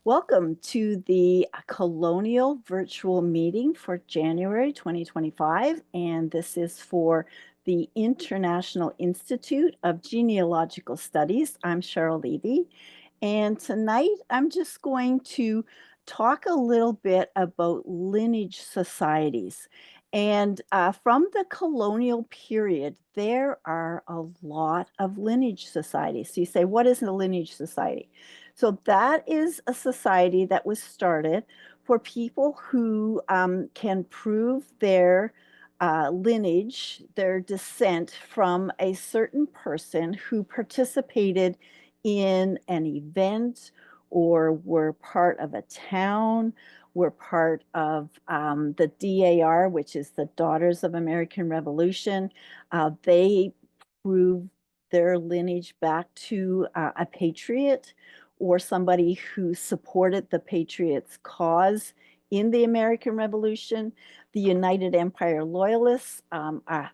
Welcome to the Colonial virtual meeting for January 2025, and this is for the International Institute of Genealogical Studies. I'm Cheryl Levy, and tonight I'm just going to talk a little bit about lineage societies. And from the colonial period, there are a lot of lineage societies. So you say, what is a lineage society? So that is a society that was started for people who can prove their lineage, their descent from a certain person who participated in an event or were part of a town, were part of the DAR, which is the Daughters of American Revolution. They prove their lineage back to a patriot or somebody who supported the Patriots' cause in the American Revolution. The United Empire Loyalists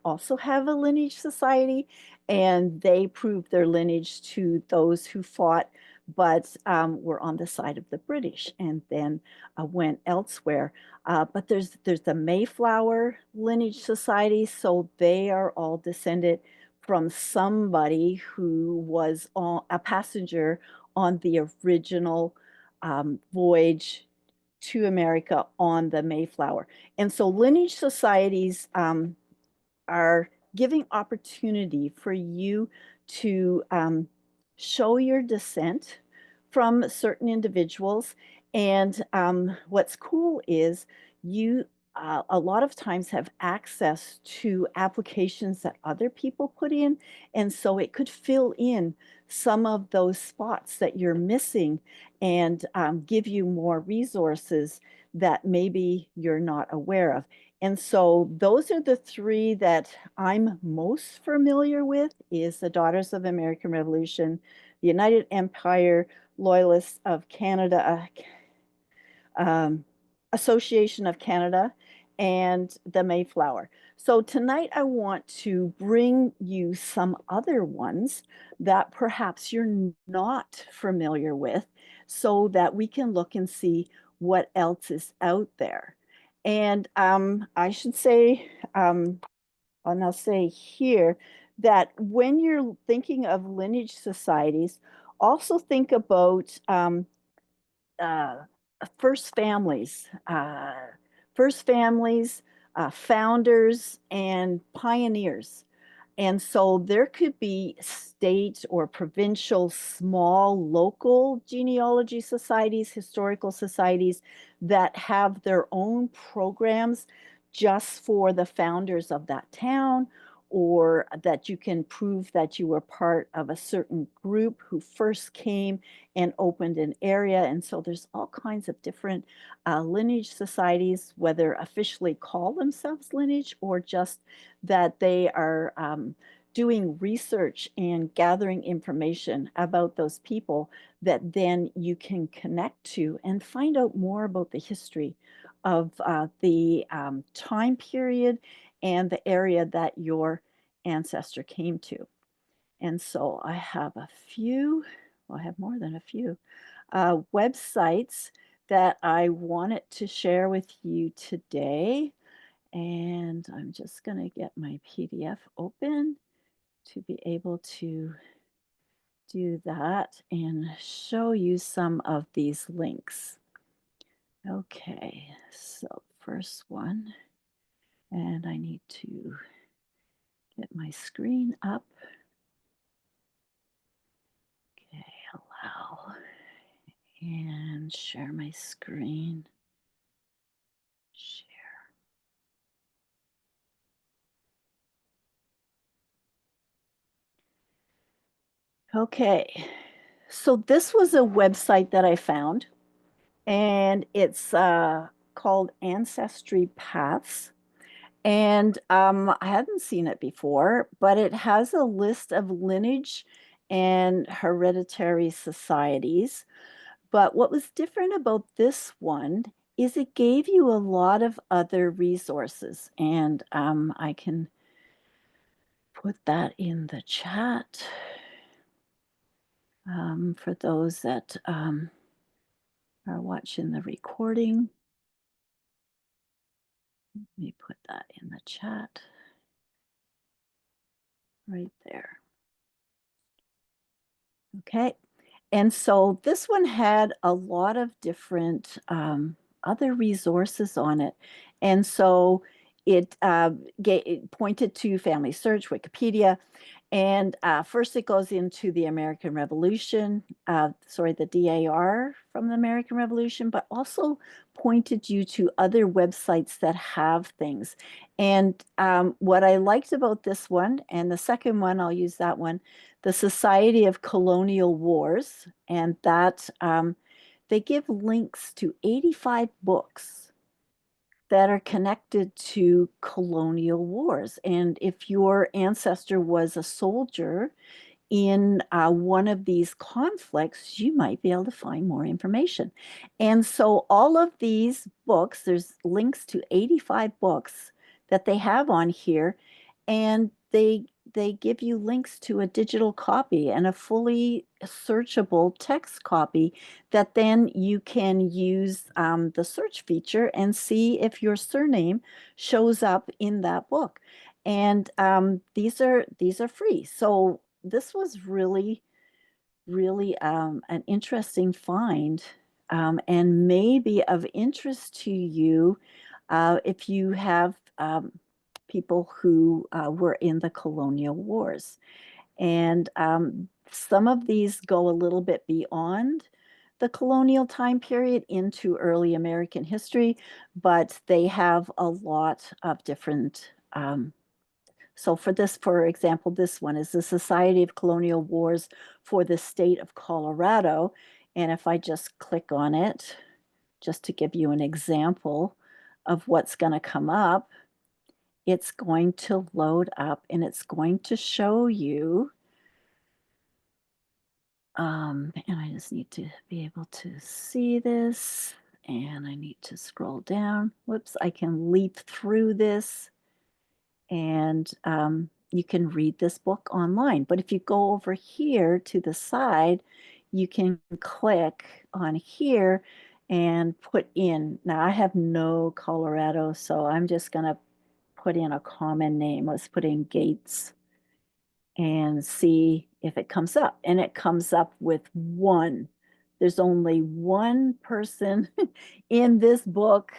also have a lineage society, and they prove their lineage to those who fought but were on the side of the British and then went elsewhere. But there's the Mayflower Lineage Society, so they are all descended from somebody who was a passenger on the original voyage to America on the Mayflower. And so lineage societies are giving opportunity for you to show your descent from certain individuals. And what's cool is you a lot of times have access to applications that other people put in. And so it could fill in some of those spots that you're missing and give you more resources that maybe you're not aware of. And so those are the three that I'm most familiar with is the Daughters of American Revolution, the United Empire Loyalists of Canada, Association of Canada, and the Mayflower. So tonight I want to bring you some other ones that perhaps you're not familiar with so that we can look and see what else is out there. And I should say, and I'll say here that when you're thinking of lineage societies, also think about uh, first families, founders, and pioneers. And so there could be state or provincial, small, local genealogy societies, historical societies that have their own programs just for the founders of that town, or that you can prove that you were part of a certain group who first came and opened an area. And so there's all kinds of different lineage societies, whether officially call themselves lineage or just that they are doing research and gathering information about those people that then you can connect to and find out more about the history of the time period and the area that your ancestor came to. And so I have a few, well, I have more than a few websites that I wanted to share with you today. And I'm just going to get my PDF open to be able to do that and show you some of these links. Okay, so first one, and I need to get my screen up. Okay, allow and share my screen. Share. Okay, so this was a website that I found, and it's called Ancestry Paths. And I hadn't seen it before, but it has a list of lineage and hereditary societies. But what was different about this one is it gave you a lot of other resources. And I can put that in the chat for those that are watching the recording. Let me put that in the chat right there. Okay. And so this one had a lot of different other resources on it. And so it pointed to Family Search, Wikipedia, and first it goes into the American Revolution, the DAR from the American Revolution, but also pointed you to other websites that have things. And what I liked about this one, and the second one, I'll use that one, the Society of Colonial Wars, and that they give links to 85 books that are connected to colonial wars. And if your ancestor was a soldier in one of these conflicts, you might be able to find more information. And so all of these books, there's links to 85 books that they have on here, and they give you links to a digital copy and a fully searchable text copy that then you can use the search feature and see if your surname shows up in that book. And these are free. So this was really an interesting find, and maybe of interest to you if you have people who were in the colonial wars. And some of these go a little bit beyond the colonial time period into early American history, but they have a lot of different so for this, for example, this one is the Society of Colonial Wars for the State of Colorado. And if I just click on it, just to give you an example of what's going to come up, it's going to load up and it's going to show you. And I just need to be able to see this, and I need to scroll down. Whoops, I can leap through this. And you can read this book online. But if you go over here to the side, you can click on here and put in. Now, I have no Colorado, so I'm just going to put in a common name. Let's put in Gates and see if it comes up. And it comes up with one. There's only one person in this book,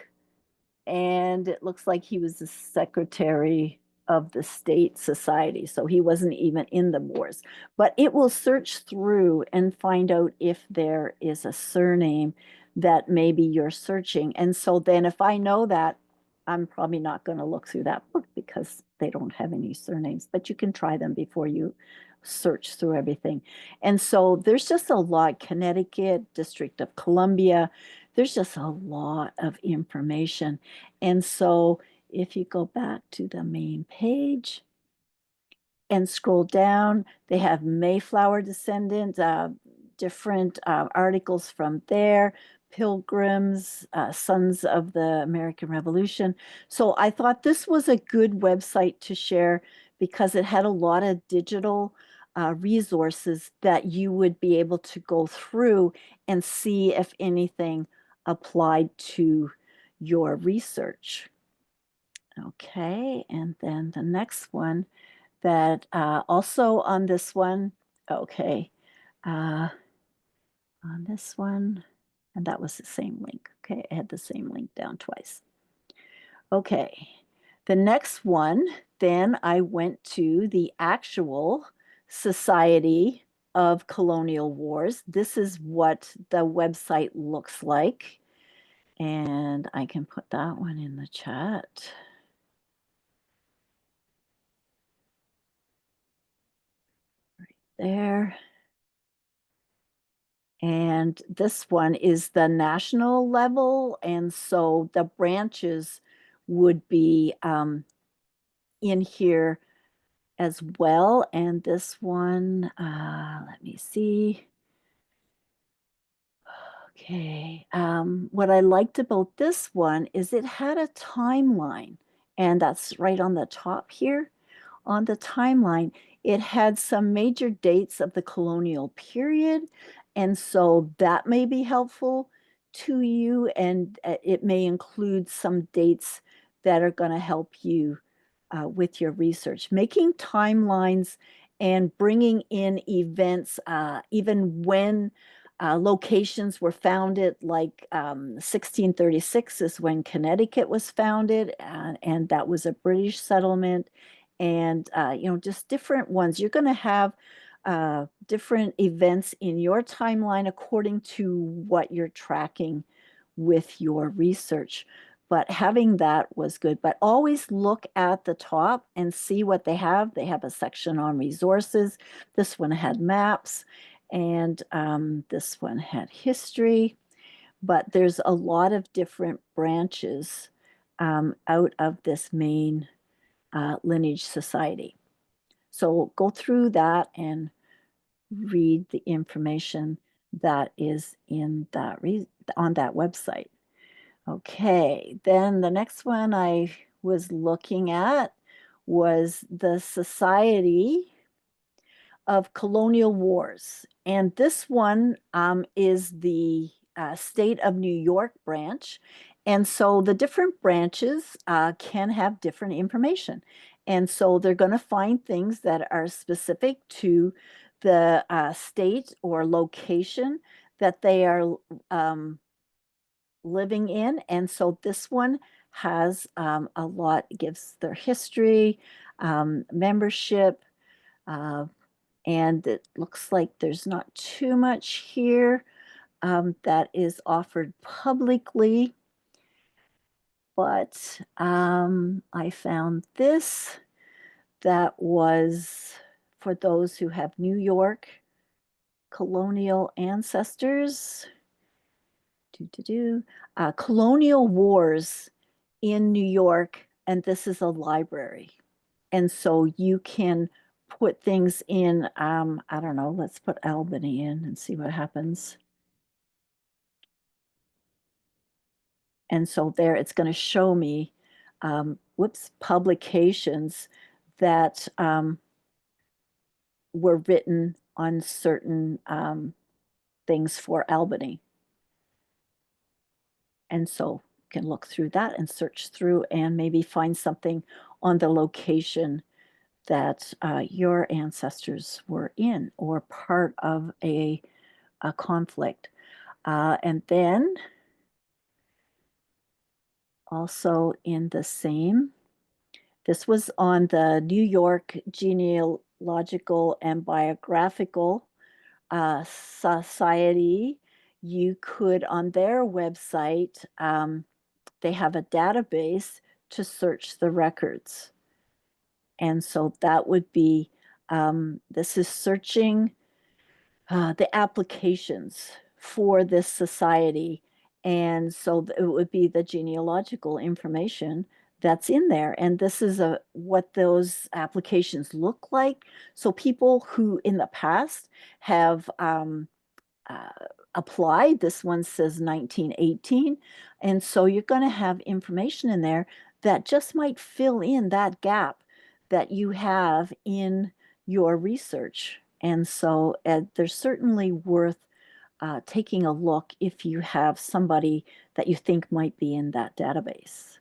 and it looks like he was the secretary of the state society. So he wasn't even in the wars. But it will search through and find out if there is a surname that maybe you're searching. And so then if I know that, I'm probably not going to look through that book because they don't have any surnames, but you can try them before you search through everything. And so there's just a lot. Connecticut, District of Columbia, there's just a lot of information. And so if you go back to the main page and scroll down, they have Mayflower descendant, different articles from there, Pilgrims, Sons of the American Revolution. So I thought this was a good website to share because it had a lot of digital resources that you would be able to go through and see if anything applied to your research. Okay, and then the next one that also on this one, okay, uh, on this one, and that was the same link. Okay, I had the same link down twice. Okay, the next one, then I went to the actual Society of Colonial Wars. This is what the website looks like. And I can put that one in the chat. Right there. And this one is the national level. And so the branches would be in here as well. And this one, let me see. Okay. What I liked about this one is it had a timeline, and that's right on the top here. On the timeline, it had some major dates of the colonial period. And so that may be helpful to you, and it may include some dates that are going to help you with your research. Making timelines and bringing in events, even when locations were founded, like 1636 is when Connecticut was founded, and that was a British settlement. And, just different ones. You're going to have different events in your timeline according to what you're tracking with your research. But having that was good. But always look at the top and see what they have. They have a section on resources. This one had maps, and this one had history. But there's a lot of different branches out of this main lineage society. So go through that and read the information that is in that on that website. Okay, then the next one I was looking at was the Society of Colonial Wars. And this one is the State of New York branch. And so the different branches can have different information. And so they're going to find things that are specific to the state or location that they are living in. And so this one has a lot, gives their history, membership, uh, and it looks like there's not too much here that is offered publicly. But I found this that was for those who have New York colonial ancestors. Colonial Wars in New York, and this is a library. And so you can put things in, I don't know, let's put Albany in and see what happens. And so there it's going to show me, publications that were written on certain things for Albany. And so you can look through that and search through and maybe find something on the location that your ancestors were in or part of a conflict. And then also in the same, this was on the New York Genealogical and Biographical Society. You could, on their website, they have a database to search the records. And so that would be, this is searching the applications for this society. And so it would be the genealogical information that's in there. And this is what those applications look like. So people who in the past have uh, applied, this one says 1918. And so you're going to have information in there that just might fill in that gap that you have in your research. And so they're certainly worth taking a look if you have somebody that you think might be in that database.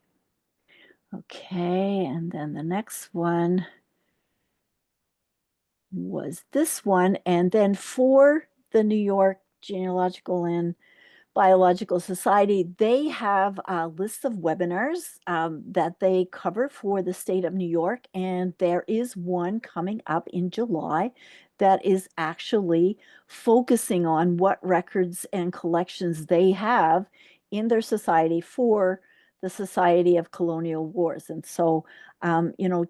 Okay, and then the next one was this one. And then for the New York Genealogical and Biological Society, they have a list of webinars that they cover for the state of New York. And there is one coming up in July that is actually focusing on what records and collections they have in their society for the Society of Colonial Wars. And so,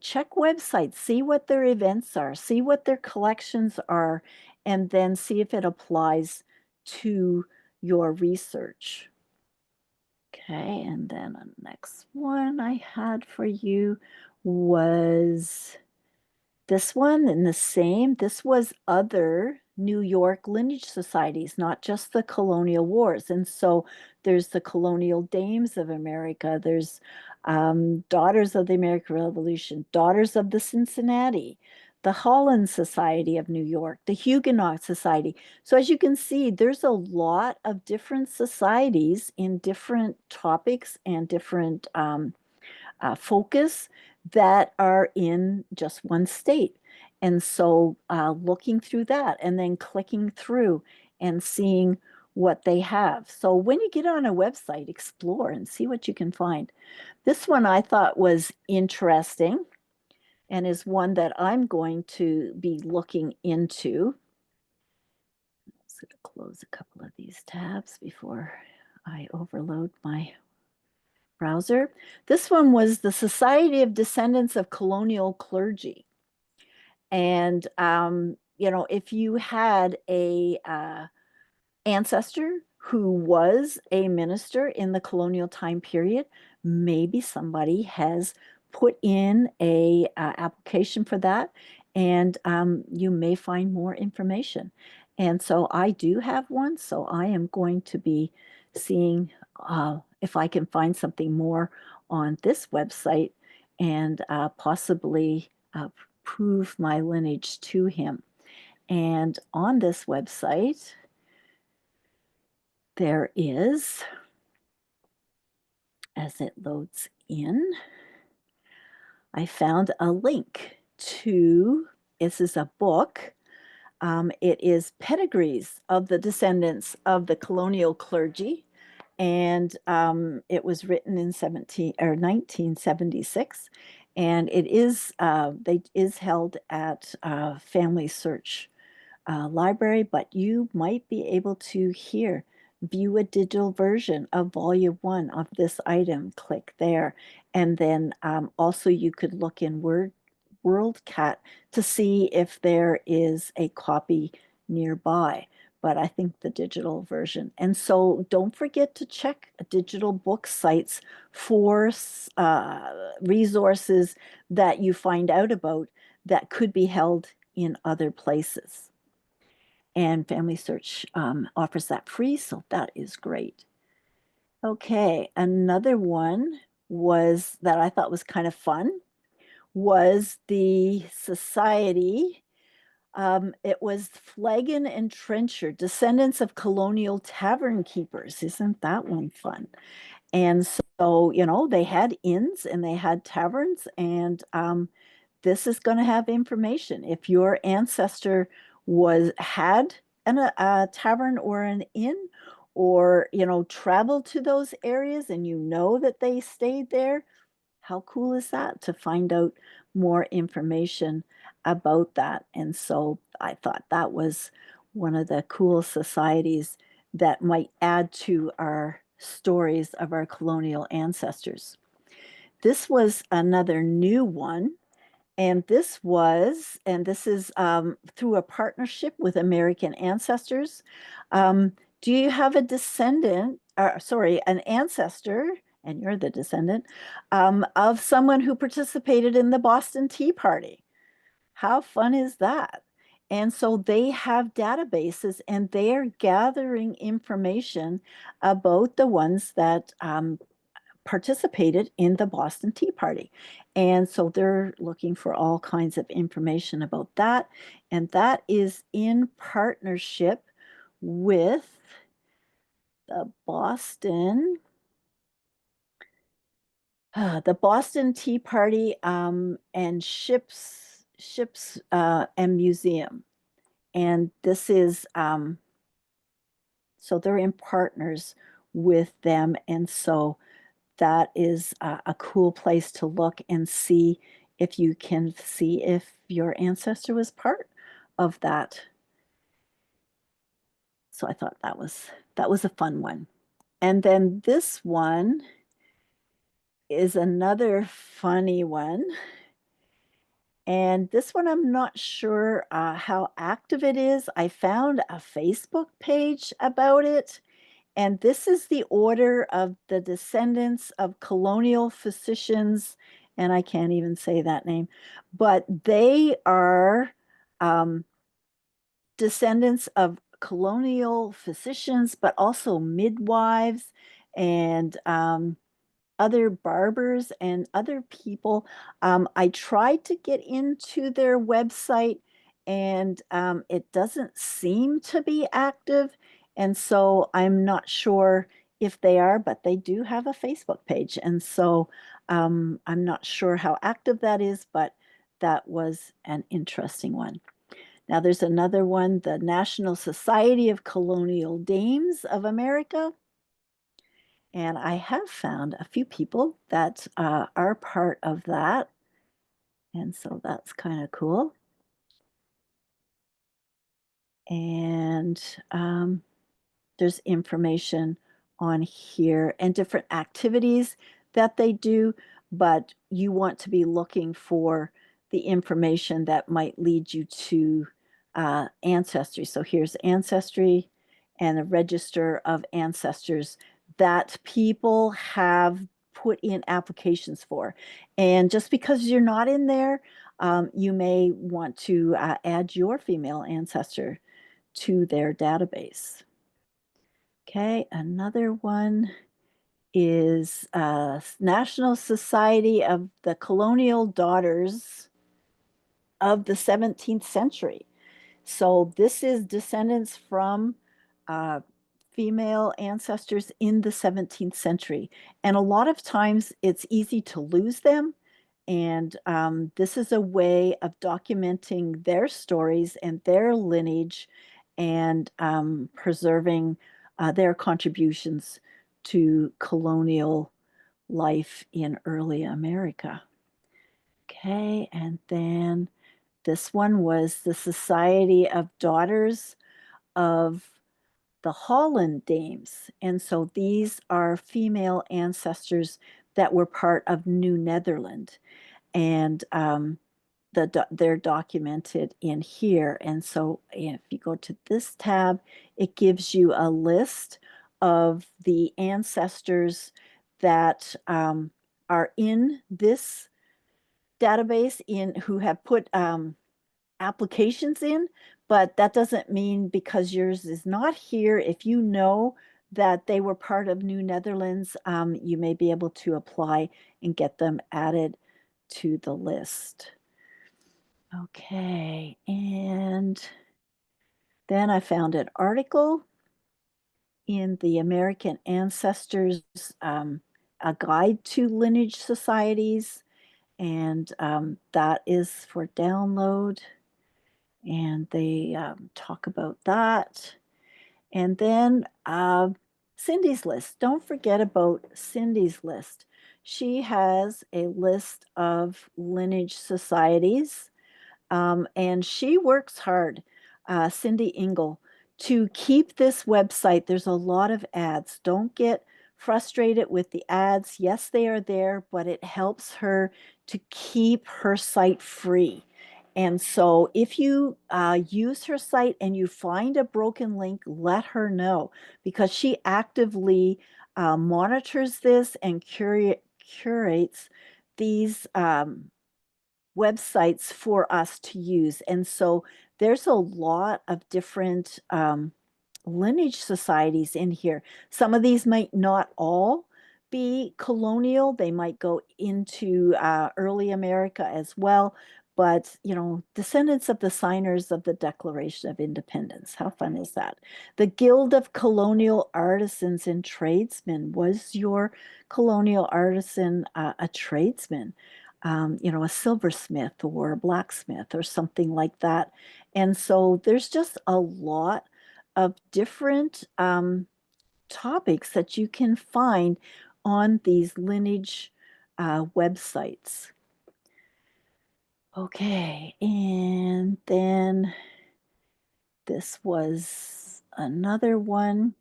check websites, see what their events are, see what their collections are, and then see if it applies to your research. Okay, and then the next one I had for you was this one, and the same. This was other New York lineage societies, not just the colonial wars. And so there's the Colonial Dames of America, there's Daughters of the American Revolution, Daughters of the Cincinnati, the Holland Society of New York, the Huguenot Society. So as you can see, there's a lot of different societies in different topics and different focus that are in just one state. And so looking through that and then clicking through and seeing what they have. So when you get on a website, explore and see what you can find. This one I thought was interesting and is one that I'm going to be looking into. I'm just going to close a couple of these tabs before I overload my browser. This one was the Society of Descendants of Colonial Clergy. And, if you had a ancestor who was a minister in the colonial time period, maybe somebody has put in a application for that, and you may find more information. And so I do have one, so I am going to be seeing if I can find something more on this website and possibly prove my lineage to him. And on this website, there is, as it loads in, I found a link to, this is a book. It is Pedigrees of the Descendants of the Colonial Clergy. And it was written in 1976. And it is held at Family Search library, but you might be able to here view a digital version of volume 1 of this item. Click there. And then also you could look in WorldCat to see if there is a copy nearby. But I think the digital version. And so don't forget to check digital book sites for resources that you find out about that could be held in other places. And Family Search offers that free, so that is great. Okay, another one was that I thought was kind of fun was the society. It was Flagon and Trencher, descendants of colonial tavern keepers. Isn't that one fun? And so, they had inns and they had taverns, and this is going to have information. If your ancestor had a tavern or an inn, or traveled to those areas, and that they stayed there, how cool is that to find out more information about that? And so I thought that was one of the cool societies that might add to our stories of our colonial ancestors. This was another new one. And this is through a partnership with American Ancestors. Do you have a descendant, or sorry, an ancestor, and you're the descendant, of someone who participated in the Boston Tea Party? How fun is that? And so they have databases and they are gathering information about the ones that participated in the Boston Tea Party. And so they're looking for all kinds of information about that. And that is in partnership with the Boston Tea Party and Ships and Museum. And this is, so they're in partners with them. And so that is a cool place to look and see if you can see if your ancestor was part of that. So I thought that was a fun one. And then this one is another funny one. And this one, I'm not sure how active it is. I found a Facebook page about it. And this is the order of the descendants of colonial physicians, and I can't even say that name, but they are descendants of colonial physicians, but also midwives and other barbers and other people. I tried to get into their website and it doesn't seem to be active. And so I'm not sure if they are, but they do have a Facebook page. And so I'm not sure how active that is, but that was an interesting one. Now there's another one, the National Society of Colonial Dames of America. And I have found a few people that are part of that. And so that's kind of cool. And there's information on here and different activities that they do, but you want to be looking for the information that might lead you to ancestry. So here's ancestry and the register of ancestors that people have put in applications for. And just because you're not in there, you may want to add your female ancestor to their database. Okay, another one is National Society of the Colonial Daughters of the 17th Century. So this is descendants from uh, female ancestors in the 17th century. And a lot of times it's easy to lose them. And this is a way of documenting their stories and their lineage and preserving their contributions to colonial life in early America. Okay, and then this one was the Society of Daughters of the Holland Dames. And so these are female ancestors that were part of New Netherland. And they're documented in here. And so if you go to this tab, it gives you a list of the ancestors that are in this database in who have put applications in, but that doesn't mean because yours is not here, if you know that they were part of New Netherlands, you may be able to apply and get them added to the list. Okay, and then I found an article in the American Ancestors, a guide to lineage societies, and that is for download. And they talk about that. And then Cindy's list. Don't forget about Cindy's list. She has a list of lineage societies and she works hard, Cindy Int'l, to keep this website. There's a lot of ads. Don't get frustrated with the ads. Yes, they are there, but it helps her to keep her site free. And so if you use her site and you find a broken link, let her know because she actively monitors this and curates these websites for us to use. And so there's a lot of different lineage societies in here. Some of these might not all be colonial. They might go into early America as well. But, you know, descendants of the signers of the Declaration of Independence. How fun is that? The Guild of Colonial Artisans and Tradesmen. Was your colonial artisan a tradesman? You know, a silversmith or a blacksmith or something like that. And so there's just a lot of different topics that you can find on these lineage websites. Okay, and then this was another one.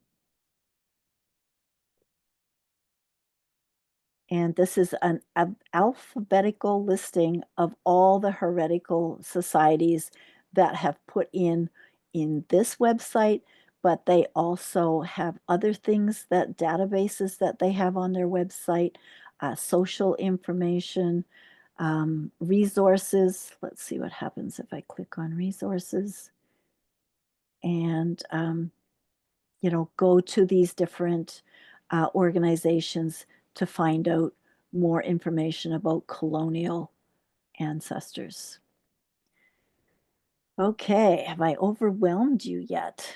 And this is an alphabetical listing of all the heretical societies that have put in this website, but they also have other things that databases that they have on their website, social information, resources. Let's see what happens if I click on resources and you know, go to these different organizations to find out more information about colonial ancestors. Okay, have I overwhelmed you yet?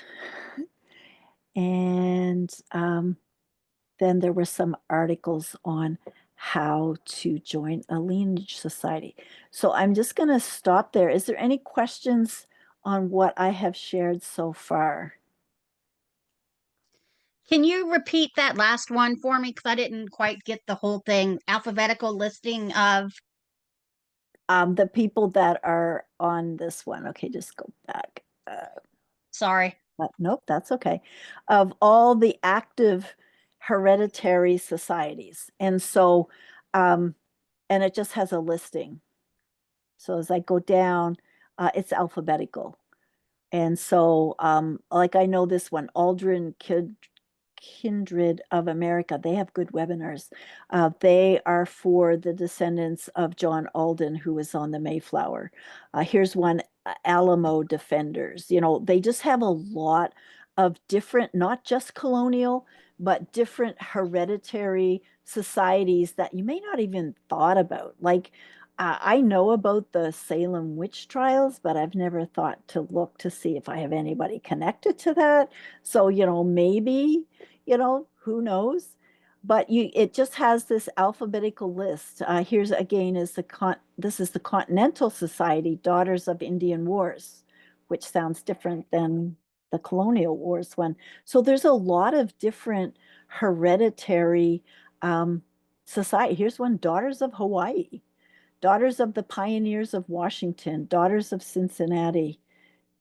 And then there were some articles on how to join a lineage society. So I'm just going to stop there. Is there any questions on what I have shared so far? Can you repeat that last one for me? Because I didn't quite get the whole thing. Alphabetical listing of, The people that are on this one. Okay, just go back. sorry. Nope, that's okay. Of all the active hereditary societies. And so, and it just has a listing. So as I go down, it's alphabetical. And so, like I know this one, Aldrin Kindred of America, they have good webinars. They are for the descendants of John Alden, who was on the Mayflower. Here's one, Alamo Defenders. You know, they just have a lot of different, not just colonial, but different hereditary societies that you may not even thought about. Like, I know about the Salem witch trials, but I've never thought to look to see if I have anybody connected to that. So, maybe, who knows? But it just has this alphabetical list. Here's again is this is the Continental Society, Daughters of Indian Wars, which sounds different than the Colonial Wars one. So there's a lot of different hereditary society. Here's one, Daughters of Hawaii. Daughters of the Pioneers of Washington, Daughters of Cincinnati,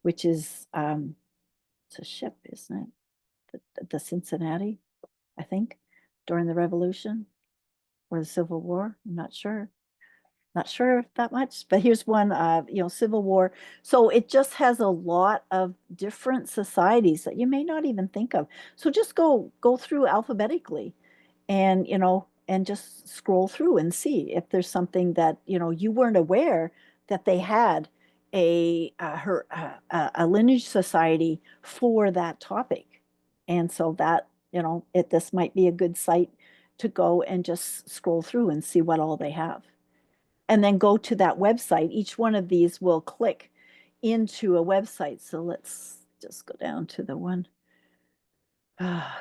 which is it's a ship, isn't it? The Cincinnati, I think, during the Revolution or the Civil War. I'm not sure. Not sure that much, but here's one, Civil War. So it just has a lot of different societies that you may not even think of. So just go through alphabetically and just scroll through and see if there's something that you weren't aware that they had a lineage society for that topic. And so that this might be a good site to go and just scroll through and see what all they have, and then go to that website. Each one of these will click into a website. So let's just go down to the one.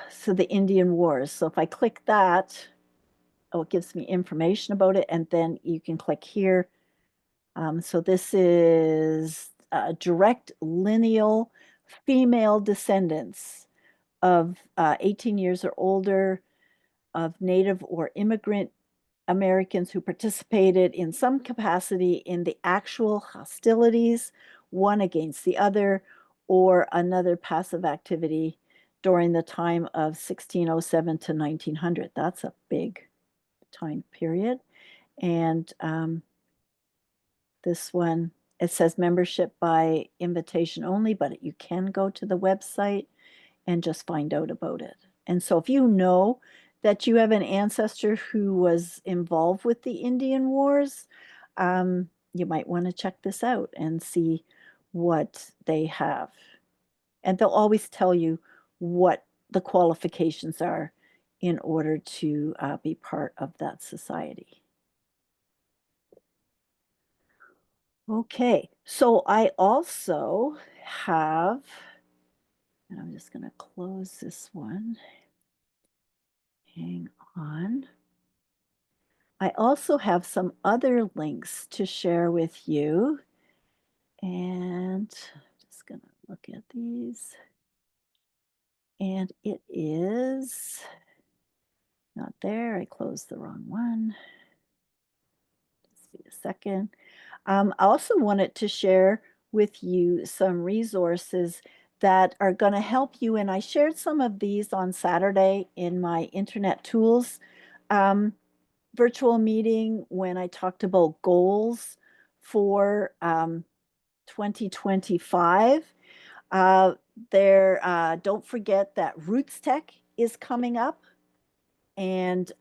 So the Indian Wars. So if I click that, it gives me information about it. And then you can click here. So this is direct lineal female descendants of 18 years or older of Native or immigrant Americans who participated in some capacity in the actual hostilities, one against the other, or another passive activity during the time of 1607 to 1900. That's a big time period. And this one, it says membership by invitation only, but you can go to the website and just find out about it. And so if you know that you have an ancestor who was involved with the Indian Wars, you might want to check this out and see what they have. And they'll always tell you what the qualifications are in order to be part of that society. Okay, so I also have, and I'm just going to close this one. Hang on. I also have some other links to share with you. And I'm just going to look at these. And it is not there. I closed the wrong one. Just be a second. I also wanted to share with you some resources that are going to help you. And I shared some of these on Saturday in my internet tools virtual meeting when I talked about goals for 2025. Don't forget that Roots Tech is coming up, and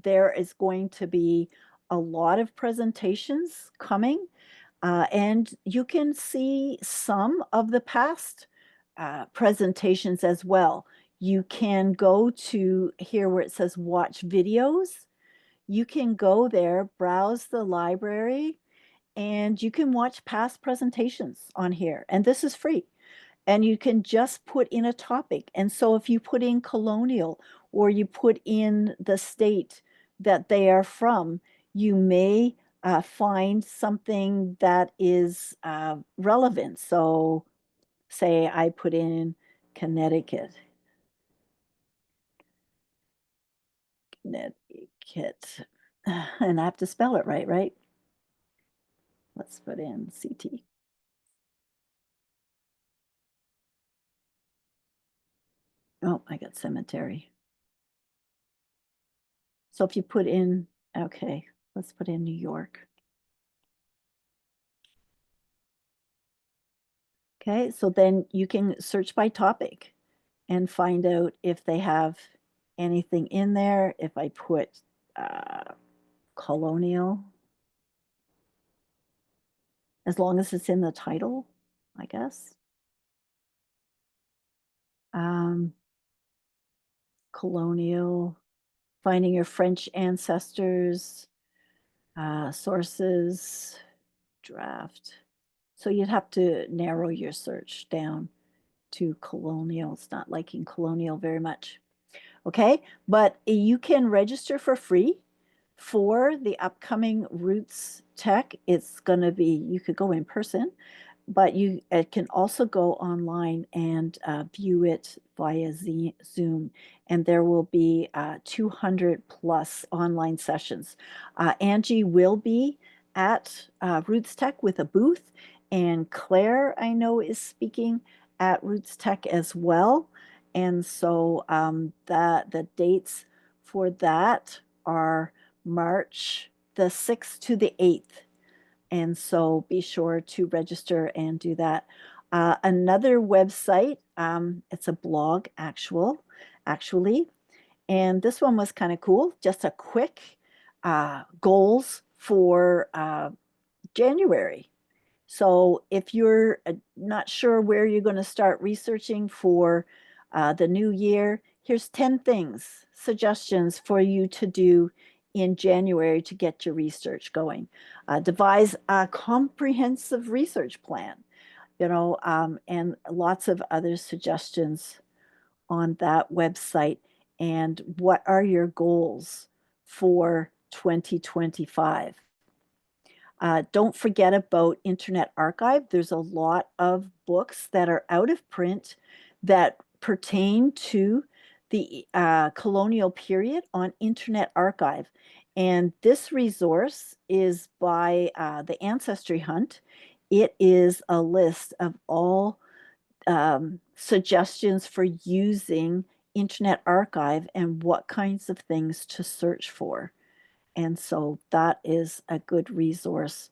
there is going to be a lot of presentations coming. And you can see some of the past presentations as well. You can go to here where it says watch videos. You can go there, browse the library, and you can watch past presentations on here. And this is free. And you can just put in a topic. And so if you put in Colonial or you put in the state that they are from, you may find something that is relevant. So say I put in Connecticut. Connecticut. And I have to spell it right, right? Let's put in CT. Oh, I got cemetery. So if you put in, okay, let's put in New York. Okay, so then you can search by topic and find out if they have anything in there. If I put colonial, as long as it's in the title, I guess. Um, colonial, finding your French ancestors, sources, draft. So you'd have to narrow your search down to colonial. It's not liking colonial very much. Okay, but you can register for free for the upcoming Roots Tech. It's going to be, you could go in person, but you it can also go online and view it via Zoom. And there will be 200 plus online sessions. Angie will be at Roots Tech with a booth, and Claire, I know, is speaking at Roots Tech as well. And so the dates for that are March the 6th to the 8th. And so be sure to register and do that. Another website, it's a blog actually, and this one was kind of cool. Just a quick goals for January. So if you're not sure where you're going to start researching for the new year, here's 10 things, suggestions for you to do in January to get your research going. Devise a comprehensive research plan, and lots of other suggestions on that website. And what are your goals for 2025? Don't forget about Internet Archive. There's a lot of books that are out of print that pertain to the colonial period on Internet Archive. And this resource is by the Ancestry Hunt. It is a list of all suggestions for using Internet Archive and what kinds of things to search for. And so that is a good resource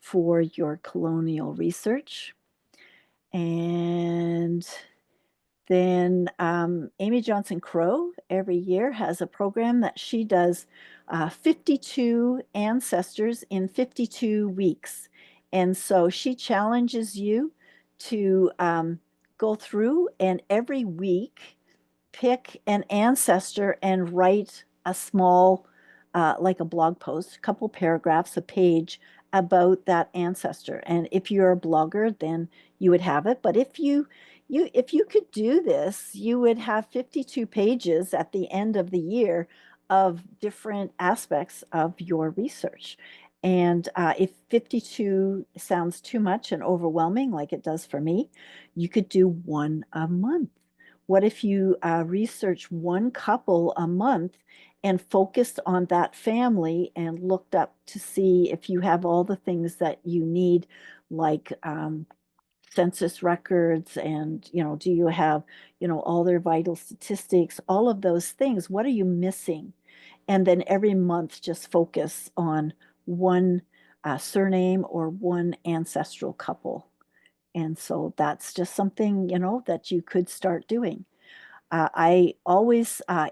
for your colonial research. And then Amy Johnson Crow every year has a program that she does 52 ancestors in 52 weeks. And so she challenges you to go through and every week pick an ancestor and write a small, like a blog post, a couple paragraphs, a page about that ancestor. And if you're a blogger, then you would have it. But if you could do this, you would have 52 pages at the end of the year of different aspects of your research. And if 52 sounds too much and overwhelming, like it does for me, you could do one a month. What if you research one couple a month and focused on that family and looked up to see if you have all the things that you need, like census records and, do you have, all their vital statistics, all of those things. What are you missing? And then every month just focus on one surname or one ancestral couple. And so that's just something, that you could start doing. I always I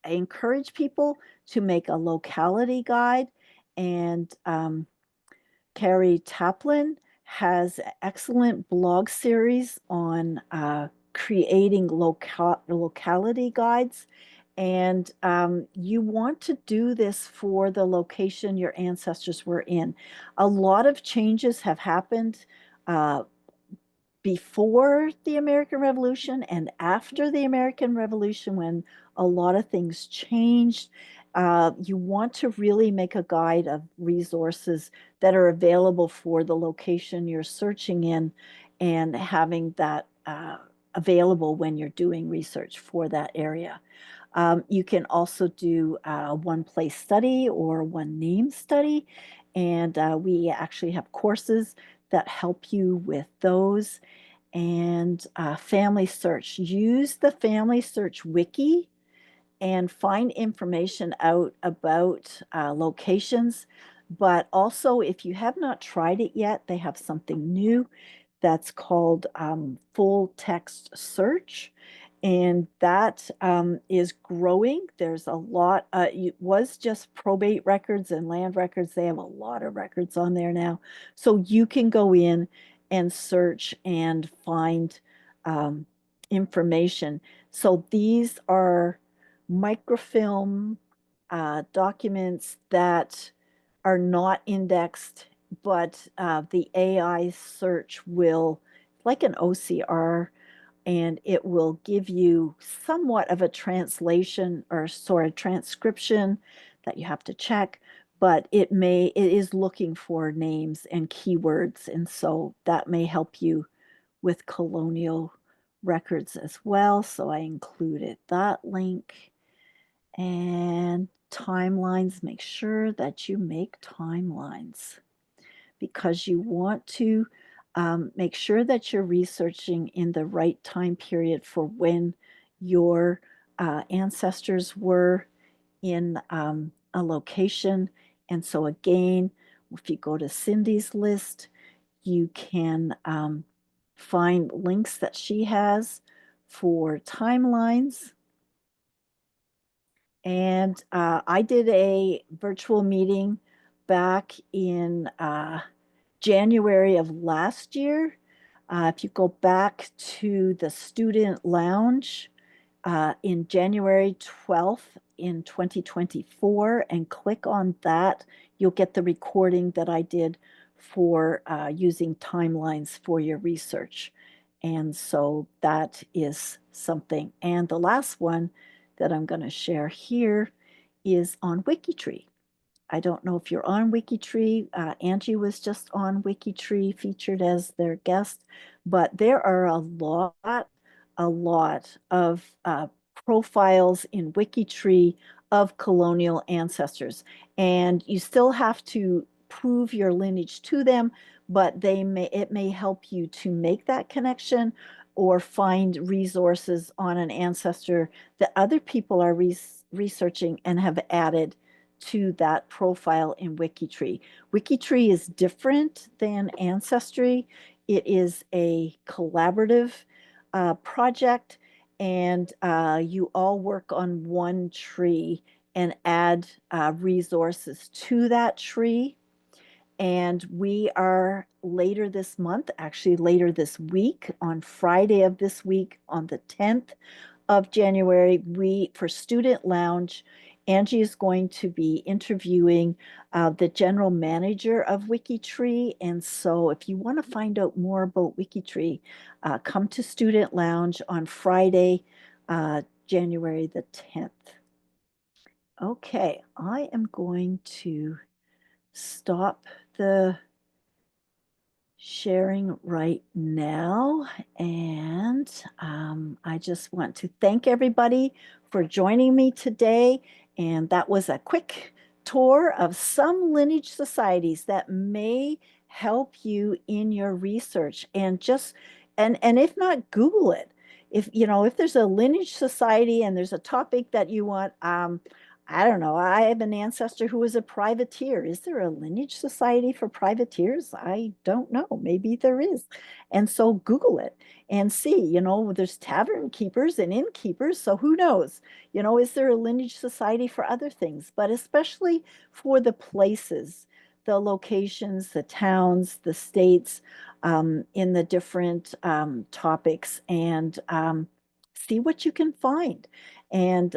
encourage people to make a locality guide, and Carrie Taplin has an excellent blog series on creating locality guides. And you want to do this for the location your ancestors were in. A lot of changes have happened uh, before the American Revolution and after the American Revolution, when a lot of things changed. You want to really make a guide of resources that are available for the location you're searching in and having that available when you're doing research for that area. You can also do one place study or one name study. And we actually have courses that help you with those. And family search. Use the family search wiki and find information out about locations. But also, if you have not tried it yet, they have something new that's called full text search. And that is growing. There's a lot, it was just probate records and land records. They have a lot of records on there now. So you can go in and search and find information. So these are microfilm documents that are not indexed, but the AI search will, like an OCR, and it will give you somewhat of a translation or sort of transcription that you have to check, but it is looking for names and keywords, and so that may help you with colonial records as well. So I included that link. And timelines, make sure that you make timelines because you want to make sure that you're researching in the right time period for when your ancestors were in a location. And so again, if you go to Cindy's list, you can find links that she has for timelines. And I did a virtual meeting back in January of last year. If you go back to the student lounge in January 12th in 2024 and click on that, you'll get the recording that I did for using timelines for your research. And so that is something. And the last one that I'm going to share here is on WikiTree. I don't know if you're on WikiTree. Angie was just on WikiTree, featured as their guest, but there are a lot of profiles in WikiTree of colonial ancestors, and you still have to prove your lineage to them, but it may help you to make that connection or find resources on an ancestor that other people are researching and have added to that profile in WikiTree. WikiTree is different than Ancestry. It is a collaborative project, and you all work on one tree and add resources to that tree. And we are later this month, actually later this week, on Friday of this week, on the 10th of January, for Student Lounge, Angie is going to be interviewing the general manager of WikiTree. And so if you want to find out more about WikiTree, come to Student Lounge on Friday, January the 10th. Okay, I am going to stop the sharing right now. And I just want to thank everybody for joining me today. And that was a quick tour of some lineage societies that may help you in your research. And if not, Google it. If there's a lineage society and there's a topic that you want, I don't know. I have an ancestor who was a privateer. Is there a lineage society for privateers? I don't know. Maybe there is. And so Google it and see, there's tavern keepers and innkeepers. So who knows? Is there a lineage society for other things? But especially for the places the locations, the towns, the states in the different topics and see what you can find. And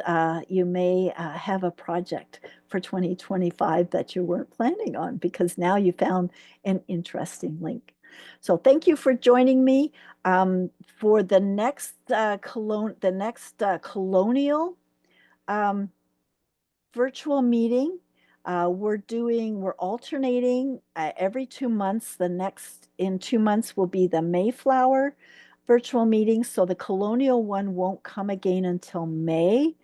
you may have a project for 2025 that you weren't planning on because now you found an interesting link. So thank you for joining me for the next Colonial um, virtual meeting. We're alternating every 2 months. The next in 2 months will be the Mayflower virtual meeting. So the Colonial one won't come again until May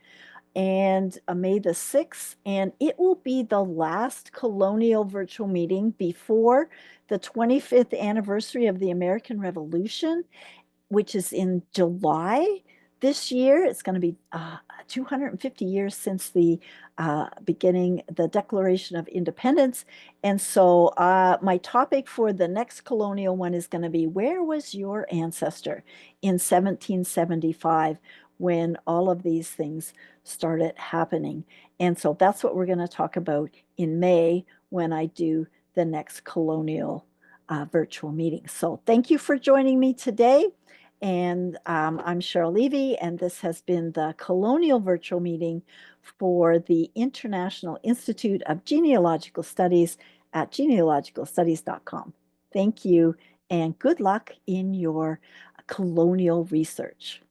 and May the 6th. And it will be the last Colonial virtual meeting before the 25th anniversary of the American Revolution, which is in July this year. It's going to be 250 years since the the Declaration of Independence. And so my topic for the next Colonial one is going to be, where was your ancestor in 1775 when all of these things started happening? And so that's what we're going to talk about in May when I do the next Colonial virtual meeting. So thank you for joining me today. And I'm Cheryl Levy, and this has been the Colonial virtual meeting for the International Institute of Genealogical Studies at genealogicalstudies.com. Thank you, and good luck in your colonial research.